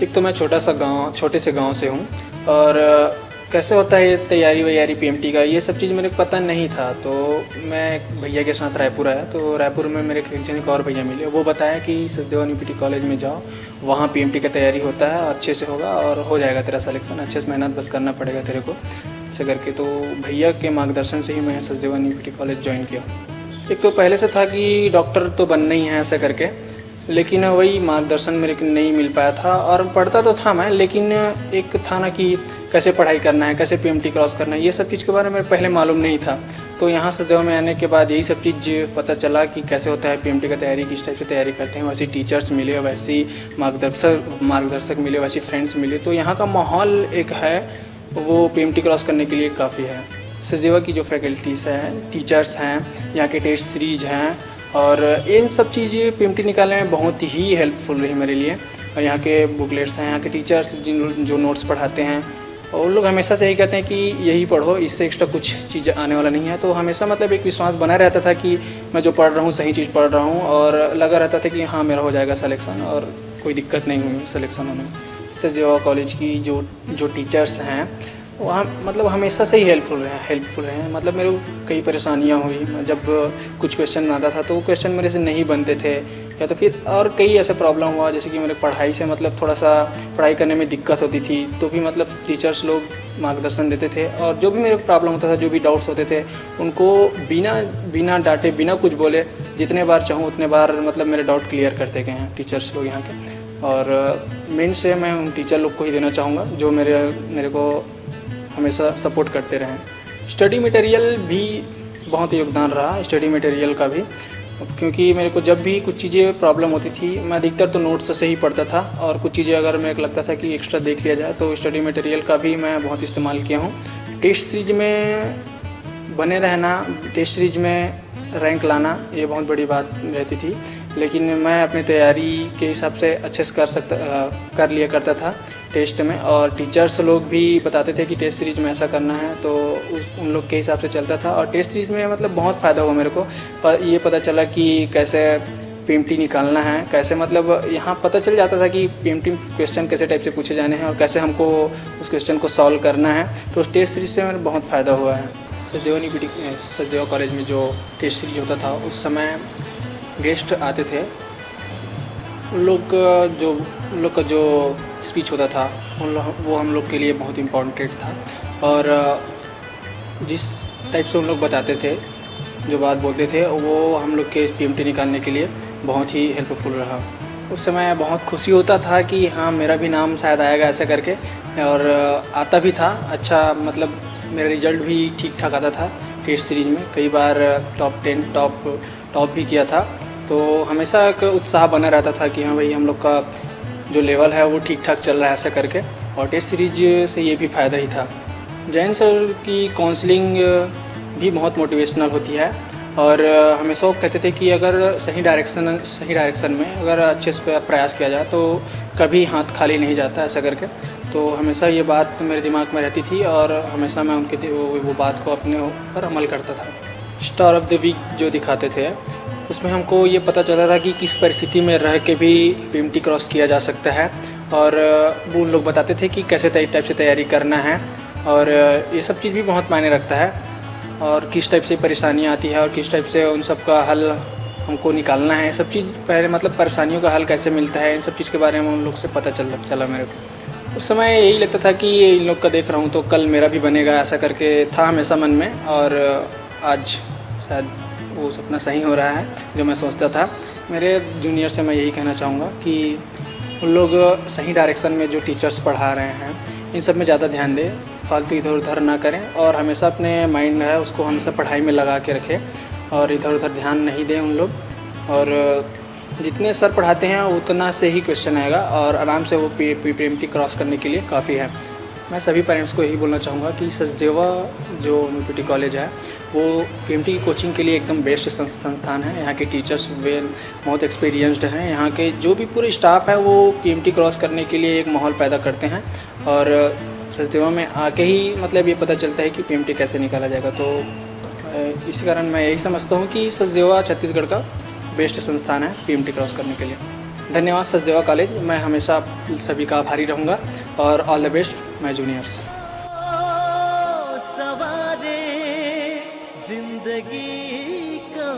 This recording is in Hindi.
एक तो मैं छोटे से गांव से हूँ और कैसे होता है ये तैयारी वैयारी पीएमटी का, ये सब चीज़ मेरे को पता नहीं था। तो मैं एक भैया के साथ रायपुर आया, तो रायपुर में मेरे एक और भैया मिले, वो बताया कि सचदेवा यूपीटी कॉलेज में जाओ, वहाँ पीएमटी का तैयारी होता है, अच्छे से होगा और हो जाएगा तेरा सिलेक्शन, अच्छे से मेहनत बस करना पड़ेगा तेरे को ऐसे करके। तो भैया के मार्गदर्शन से ही मैं सचदेवा यूपीटी कॉलेज ज्वाइन किया। एक तो पहले से था कि डॉक्टर तो बनना ही है ऐसा करके, लेकिन वही मार्गदर्शन मेरे को नहीं मिल पाया था। और पढ़ता तो था मैं, लेकिन एक था ना कि कैसे पढ़ाई करना है, कैसे पीएमटी क्रॉस करना है, ये सब चीज़ के बारे में पहले मालूम नहीं था। तो यहाँ सचदेवा में आने के बाद यही सब चीज़ पता चला कि कैसे होता है पीएमटी का तैयारी, किस टाइप से तैयारी करते हैं। वैसे टीचर्स मिले, वैसी मार्गदर्शक मिले, वैसे फ्रेंड्स मिले। तो यहाँ का माहौल एक है वो पीएमटी क्रॉस करने के लिए काफ़ी है। सचदेवा की जो फैकल्टीज़ हैं, टीचर्स हैं, यहाँ के टेस्ट सीरीज हैं, और इन सब चीज़ें पीएमटी निकालने में बहुत ही हेल्पफुल रही मेरे लिए। और यहाँ के बुकलेट्स हैं, यहाँ के टीचर्स जो नोट्स पढ़ाते हैं, और उन लोग हमेशा से यही कहते हैं कि यही पढ़ो, इससे एक्स्ट्रा कुछ चीज़ आने वाला नहीं है। तो हमेशा मतलब एक विश्वास बना रहता था कि मैं जो पढ़ रहा हूँ सही चीज़ पढ़ रहा हूँ, और लगा रहता था कि हाँ मेरा हो जाएगा सिलेक्शन, और कोई दिक्कत नहीं हुई सिलेक्शन होने में। सचदेवा कॉलेज की जो टीचर्स हैं वहाँ मतलब हमेशा से ही हेल्पफुल रहे हैं। मतलब मेरे को कई परेशानियाँ हुई, जब कुछ क्वेश्चन आता था तो वो क्वेश्चन मेरे से नहीं बनते थे, या तो फिर और कई ऐसे प्रॉब्लम हुआ, जैसे कि मेरे पढ़ाई से मतलब थोड़ा सा पढ़ाई करने में दिक्कत होती थी, तो भी मतलब टीचर्स लोग मार्गदर्शन देते थे। और जो भी मेरे को प्रॉब्लम होता था, जो भी डाउट्स होते थे, उनको बिना डांटे, बिना कुछ बोले, जितने बार चाहूँ उतने बार मतलब मेरे डाउट क्लियर करते गए हैं टीचर्स लोग यहाँ के। और मेन से मैं उन टीचर लोग को ही देना चाहूँगा जो मेरे को हमेशा सपोर्ट करते रहें। स्टडी मटेरियल भी बहुत योगदान रहा, स्टडी मटेरियल का भी, क्योंकि मेरे को जब भी कुछ चीज़ें प्रॉब्लम होती थी, मैं अधिकतर तो नोट्स से ही पढ़ता था, और कुछ चीज़ें अगर मेरे को लगता था कि एक्स्ट्रा देख लिया जाए तो स्टडी मटेरियल का भी मैं बहुत इस्तेमाल किया हूँ। टेस्ट सीरीज में बने रहना, टेस्ट सीरीज में रैंक लाना, ये बहुत बड़ी बात रहती थी, लेकिन मैं अपनी तैयारी के हिसाब से अच्छे से कर लिया करता था टेस्ट में। और टीचर्स लोग भी बताते थे कि टेस्ट सीरीज में ऐसा करना है, तो उन लोग के हिसाब से चलता था। और टेस्ट सीरीज में मतलब बहुत फ़ायदा हुआ मेरे को, ये पता चला कि कैसे पीएमटी निकालना है, कैसे मतलब यहाँ पता चल जाता था कि पीएमटी क्वेश्चन कैसे टाइप से पूछे जाने हैं और कैसे हमको उस क्वेश्चन को सॉल्व करना है। तो उस टेस्ट सीरीज से मेरा बहुत फ़ायदा हुआ है। सचदेवा कॉलेज में जो टेस्ट सीरीज होता था, उस समय गेस्ट आते थे, उन लोग का जो स्पीच होता था वो हम लोग के लिए बहुत इम्पोर्टेंट था। और जिस टाइप से उन लोग बताते थे, जो बात बोलते थे, वो हम लोग के पीएमटी निकालने के लिए बहुत ही हेल्पफुल रहा। उस समय बहुत खुशी होता था कि हाँ मेरा भी नाम शायद आएगा ऐसा करके, और आता भी था। अच्छा मतलब मेरा रिज़ल्ट भी ठीक ठाक आता था टेस्ट सीरीज में, कई बार टॉप 10 टॉप भी किया था। तो हमेशा एक उत्साह बना रहता था कि हाँ भाई हम लोग का जो लेवल है वो ठीक ठाक चल रहा है ऐसा करके। और टेस्ट सीरीज से ये भी फ़ायदा ही था। जैन सर की काउंसलिंग भी बहुत मोटिवेशनल होती है, और हमेशा वो कहते थे कि अगर सही डायरेक्शन में अगर अच्छे से प्रयास किया जाए तो कभी हाथ खाली नहीं जाता ऐसा करके। तो हमेशा ये बात मेरे दिमाग में रहती थी, और हमेशा मैं उनके वो बात को अपने ऊपर अमल करता था। स्टार ऑफ द वीक जो दिखाते थे, उसमें हमको ये पता चला था कि किस परिस्थिति में रह के भी पीएमटी क्रॉस किया जा सकता है, और वो उन लोग बताते थे कि कैसे टाइप से तैयारी करना है। और ये सब चीज़ भी बहुत मायने रखता है, और किस टाइप से परेशानियाँ आती है और किस टाइप से उन सब का हल हमको निकालना है। सब चीज़ पहले मतलब परेशानियों का हल कैसे मिलता है, इन सब चीज़ के बारे में उन लोग से पता चला मेरे को। उस समय यही लगता था कि इन लोग का देख रहा हूँ तो कल मेरा भी बनेगा ऐसा करके था हमेशा मन में, और आज शायद वो सपना सही हो रहा है जो मैं सोचता था। मेरे जूनियर से मैं यही कहना चाहूँगा कि उन लोग सही डायरेक्शन में जो टीचर्स पढ़ा रहे हैं इन सब में ज़्यादा ध्यान दें, फालतू इधर उधर ना करें, और हमेशा अपने माइंड है उसको हमेशा पढ़ाई में लगा के रखें, और इधर उधर ध्यान नहीं दें उन लोग। और जितने सर पढ़ाते हैं उतना से ही क्वेश्चन आएगा, और आराम से वो पीएमटी क्रॉस करने के लिए काफ़ी है। मैं सभी पेरेंट्स को यही बोलना चाहूँगा कि सचदेवा जो यूपीटी कॉलेज है वो पीएमटी की कोचिंग के लिए एकदम बेस्ट संस्थान है। यहाँ के टीचर्स बहुत एक्सपीरियंस्ड हैं, यहाँ के जो भी पूरे स्टाफ है वो पीएमटी क्रॉस करने के लिए एक माहौल पैदा करते हैं। और सचदेवा में आके ही मतलब ये पता चलता है कि पीएमटी कैसे निकाला जाएगा। तो इसी कारण मैं यही समझता हूँ कि सचदेवा छत्तीसगढ़ का बेस्ट संस्थान है पीएमटी क्रॉस करने के लिए। धन्यवाद सचदेवा कॉलेज, मैं हमेशा आप सभी का आभारी रहूँगा और all the best my juniors. सवारे जिंदगी को